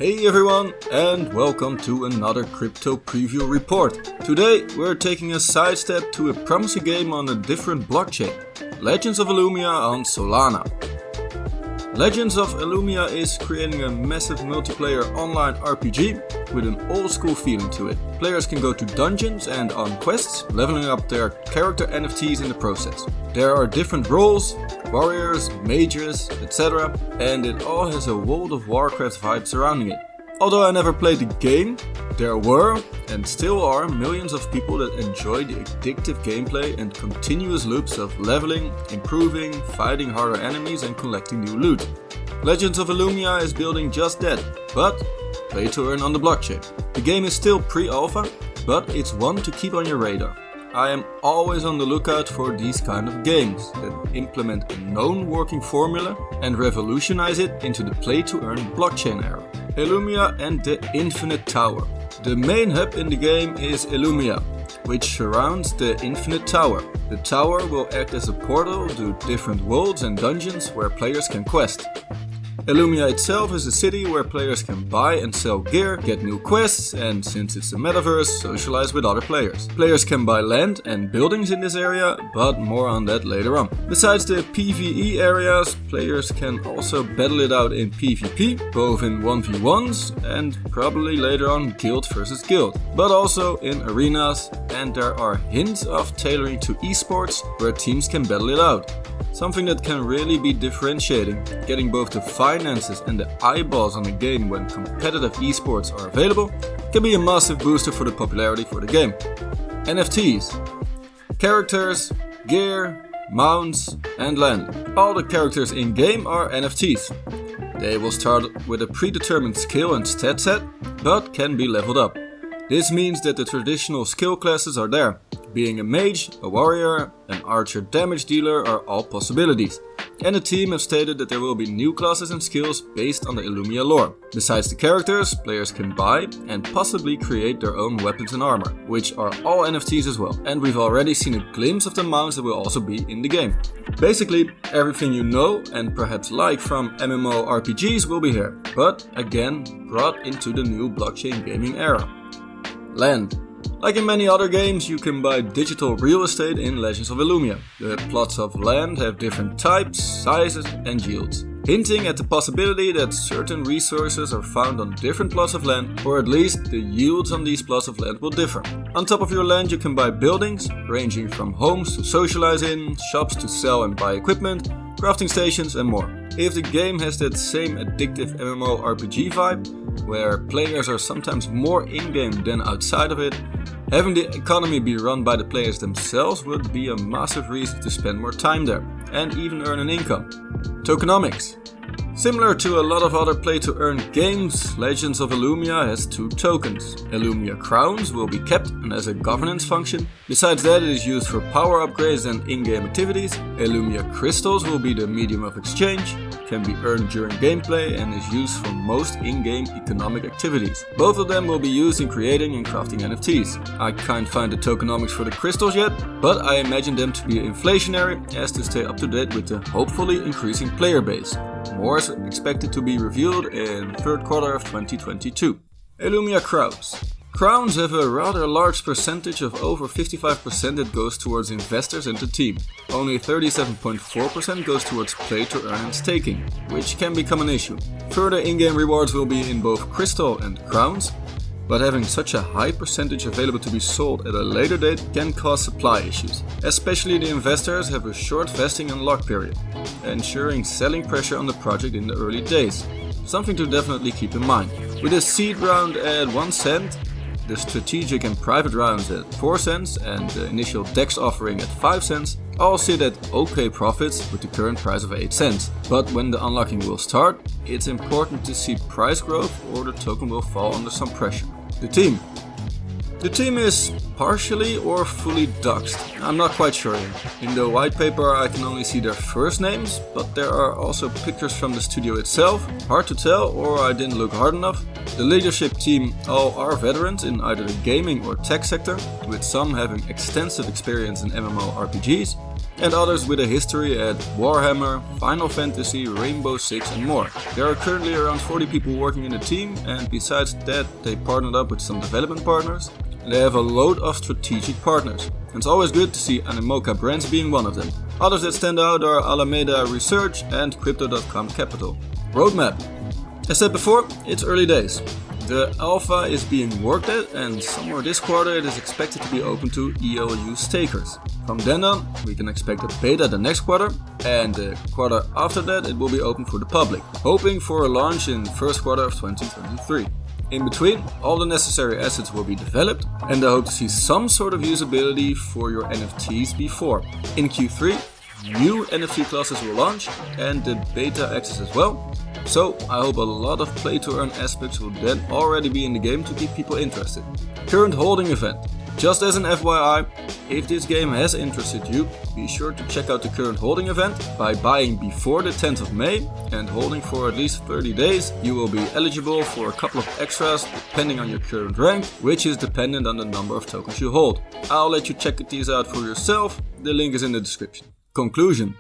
Hey everyone, and welcome to another crypto preview report. Today we're taking a sidestep to a promising game on a different blockchain, Legends of Elumia on Solana. Legends of Elumia is creating a massive multiplayer online RPG with an old school feeling to it. Players can go to dungeons and on quests, leveling up their character NFTs in the process. There are different roles, warriors, mages, etc. and it all has a World of Warcraft vibe surrounding it. Although I never played the game, there were and still are millions of people that enjoy the addictive gameplay and continuous loops of leveling, improving, fighting harder enemies and collecting new loot. Legends of Elumia is building just that, but Playtoearn on the blockchain. The game is still pre-alpha, but it's one to keep on your radar. I am always on the lookout for these kind of games that implement a known working formula and revolutionize it into the play-to-earn blockchain era. Elumia and the Infinite Tower. The main hub in the game is Elumia, which surrounds the Infinite Tower. The tower will act as a portal to different worlds and dungeons where players can quest. Elumia itself is a city where players can buy and sell gear, get new quests, and since it's a metaverse, socialize with other players. Players can buy land and buildings in this area, but more on that later on. Besides the PvE areas, players can also battle it out in PvP, both in 1v1s and probably later on guild versus guild, but also in arenas, and there are hints of tailoring to esports where teams can battle it out. Something that can really be differentiating, getting both the finances and the eyeballs on a game when competitive esports are available, can be a massive booster for the popularity for the game. NFT'S. Characters, gear, mounts and land. All the characters in game are NFTs. They will start with a predetermined skill and stat set, but can be leveled up. This means that the traditional skill classes are there. Being a mage, a warrior, an archer damage dealer are all possibilities. And the team have stated that there will be new classes and skills based on the Elumia lore. Besides the characters, players can buy and possibly create their own weapons and armor, which are all NFTs as well. And we've already seen a glimpse of the mounts that will also be in the game. Basically, everything you know and perhaps like from MMORPGs will be here, but again brought into the new blockchain gaming era. Land. Like in many other games, you can buy digital real estate in Legends of Elumia. The plots of land have different types, sizes and yields, hinting at the possibility that certain resources are found on different plots of land, or at least the yields on these plots of land will differ. On top of your land you can buy buildings, ranging from homes to socialize in, shops to sell and buy equipment, crafting stations and more. If the game has that same addictive MMORPG vibe, where players are sometimes more in-game than outside of it, having the economy be run by the players themselves would be a massive reason to spend more time there, and even earn an income. Tokenomics. Similar to a lot of other play-to-earn games, Legends of Elumia has two tokens. Elumia Crowns will be kept and as a governance function. Besides that, it is used for power upgrades and in-game activities. Elumia Crystals will be the medium of exchange, can be earned during gameplay and is used for most in-game economic activities. Both of them will be used in creating and crafting NFTs. I can't find the tokenomics for the crystals yet, but I imagine them to be inflationary as to stay up to date with the hopefully increasing player base. More is expected to be revealed in third quarter of 2022. Elumia Crowns. Crowns have a rather large percentage of over 55% that goes towards investors and the team. Only 37.4% goes towards play to earn and staking, which can become an issue. Further in-game rewards will be in both crystal and crowns, but having such a high percentage available to be sold at a later date can cause supply issues. Especially the investors have a short vesting and lock period, ensuring selling pressure on the project in the early days. Something to definitely keep in mind. With a seed round at 1 cent, the strategic and private rounds at 4 cents and the initial DEX offering at 5 cents all sit at okay profits with the current price of 8 cents. But when the unlocking will start, it's important to see price growth or the token will fall under some pressure. The team. The team is partially or fully doxed. I'm not quite sure yet. In the white paper I can only see their first names, but there are also pictures from the studio itself. Hard to tell, or I didn't look hard enough. The leadership team all are veterans in either the gaming or tech sector, with some having extensive experience in MMORPGs. and others with a history at Warhammer, Final Fantasy, Rainbow Six and more. There are currently around 40 people working in the team, and besides that they partnered up with some development partners. They have a load of strategic partners. It's always good to see Animoca Brands being one of them. Others that stand out are Alameda Research and Crypto.com Capital. Roadmap. As said before, it's early days. The alpha is being worked at, and somewhere this quarter it is expected to be open to ELU stakers. From then on, we can expect a beta the next quarter, and the quarter after that it will be open for the public, hoping for a launch in first quarter of 2023. In between, all the necessary assets will be developed, and I hope to see some sort of usability for your NFTs before. In Q3, new NFT classes will launch, and the beta access as well. So I hope a lot of play-to-earn aspects will then already be in the game to keep people interested. Current holding event. Just as an FYI, if this game has interested you, be sure to check out the current holding event. By buying before the 10th of May and holding for at least 30 days, you will be eligible for a couple of extras depending on your current rank, which is dependent on the number of tokens you hold. I'll let you check these out for yourself, the link is in the description. Conclusion.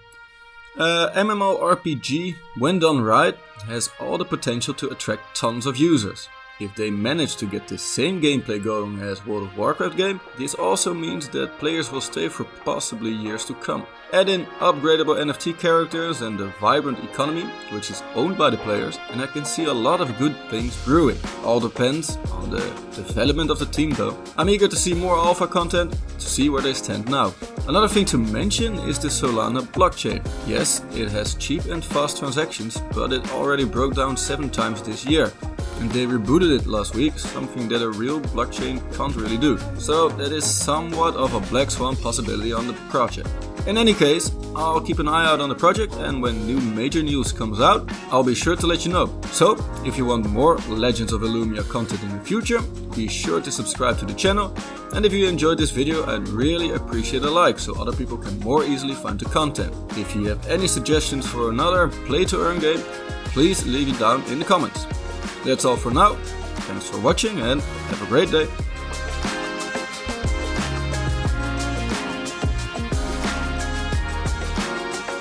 MMORPG, when done right, has all the potential to attract tons of users. If they manage to get the same gameplay going as World of Warcraft game, this also means that players will stay for possibly years to come. Add in upgradable NFT characters and a vibrant economy, which is owned by the players, and I can see a lot of good things brewing. All depends on the development of the team though. I'm eager to see more alpha content, to see where they stand now. Another thing to mention is the Solana blockchain. Yes, it has cheap and fast transactions, but it already broke down 7 times this year. And they rebooted it last week, something that a real blockchain can't really do. So that is somewhat of a black swan possibility on the project. In any case, I'll keep an eye out on the project, and when new major news comes out, I'll be sure to let you know. So, if you want more Legends of Elumia content in the future, be sure to subscribe to the channel. And if you enjoyed this video, I'd really appreciate a like so other people can more easily find the content. If you have any suggestions for another play-to-earn game, please leave it down in the comments. That's all for now. Thanks for watching and have a great day.